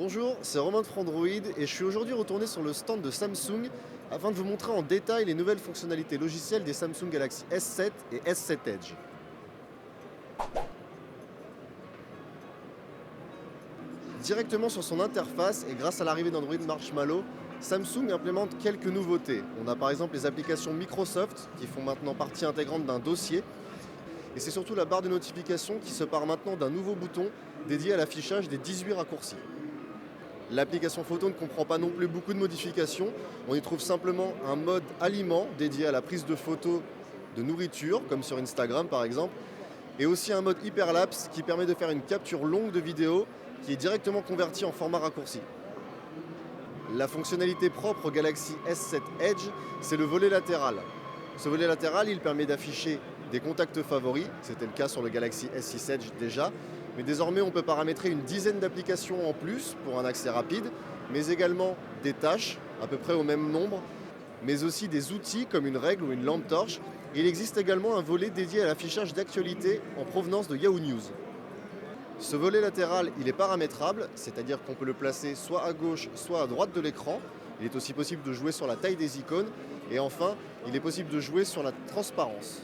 Bonjour, c'est Romain de Frandroid et je suis aujourd'hui retourné sur le stand de Samsung afin de vous montrer en détail les nouvelles fonctionnalités logicielles des Samsung Galaxy S7 et S7 Edge. Directement sur son interface et grâce à l'arrivée d'Android Marshmallow, Samsung implémente quelques nouveautés. On a par exemple les applications Microsoft qui font maintenant partie intégrante d'un dossier et c'est surtout la barre de notification qui se part maintenant d'un nouveau bouton dédié à l'affichage des 18 raccourcis. L'application photo ne comprend pas non plus beaucoup de modifications. On y trouve simplement un mode aliment dédié à la prise de photos de nourriture, comme sur Instagram par exemple, et aussi un mode hyperlapse qui permet de faire une capture longue de vidéo qui est directement convertie en format raccourci. La fonctionnalité propre au Galaxy S7 Edge, c'est le volet latéral. Ce volet latéral, il permet d'afficher des contacts favoris, c'était le cas sur le Galaxy S6 Edge déjà, mais désormais on peut paramétrer une dizaine d'applications en plus pour un accès rapide, mais également des tâches, à peu près au même nombre, mais aussi des outils comme une règle ou une lampe torche. Il existe également un volet dédié à l'affichage d'actualités en provenance de Yahoo News. Ce volet latéral, il est paramétrable, c'est-à-dire qu'on peut le placer soit à gauche, soit à droite de l'écran. Il est aussi possible de jouer sur la taille des icônes. Et enfin, il est possible de jouer sur la transparence.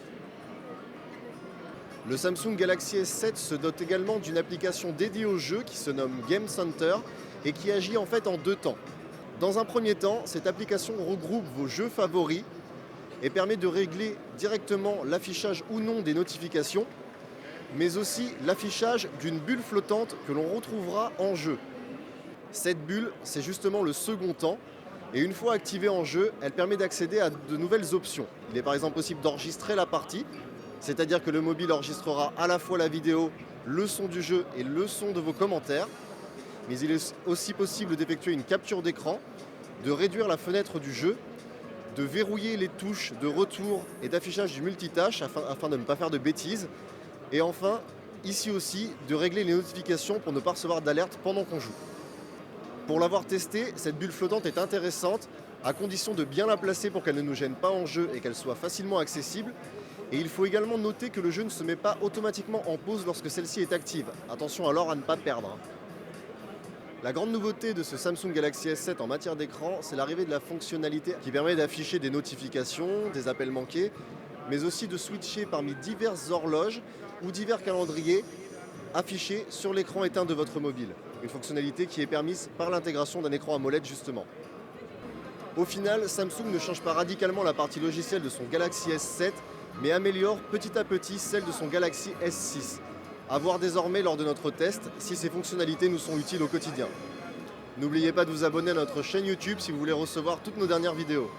Le Samsung Galaxy S7 se dote également d'une application dédiée au jeu qui se nomme Game Center et qui agit en fait en deux temps. Dans un premier temps, cette application regroupe vos jeux favoris et permet de régler directement l'affichage ou non des notifications, mais aussi l'affichage d'une bulle flottante que l'on retrouvera en jeu. Cette bulle, c'est justement le second temps, et une fois activée en jeu, elle permet d'accéder à de nouvelles options. Il est par exemple possible d'enregistrer la partie, c'est-à-dire que le mobile enregistrera à la fois la vidéo, le son du jeu et le son de vos commentaires, mais il est aussi possible d'effectuer une capture d'écran, de réduire la fenêtre du jeu, de verrouiller les touches de retour et d'affichage du multitâche afin de ne pas faire de bêtises, et enfin, ici aussi, de régler les notifications pour ne pas recevoir d'alerte pendant qu'on joue. Pour l'avoir testé, cette bulle flottante est intéressante, à condition de bien la placer pour qu'elle ne nous gêne pas en jeu et qu'elle soit facilement accessible. Et il faut également noter que le jeu ne se met pas automatiquement en pause lorsque celle-ci est active. Attention alors à ne pas perdre. La grande nouveauté de ce Samsung Galaxy S7 en matière d'écran, c'est l'arrivée de la fonctionnalité qui permet d'afficher des notifications, des appels manqués, mais aussi de switcher parmi diverses horloges ou divers calendriers affichés sur l'écran éteint de votre mobile. Une fonctionnalité qui est permise par l'intégration d'un écran AMOLED justement. Au final, Samsung ne change pas radicalement la partie logicielle de son Galaxy S7, mais améliore petit à petit celle de son Galaxy S6. À voir désormais lors de notre test si ces fonctionnalités nous sont utiles au quotidien. N'oubliez pas de vous abonner à notre chaîne YouTube si vous voulez recevoir toutes nos dernières vidéos.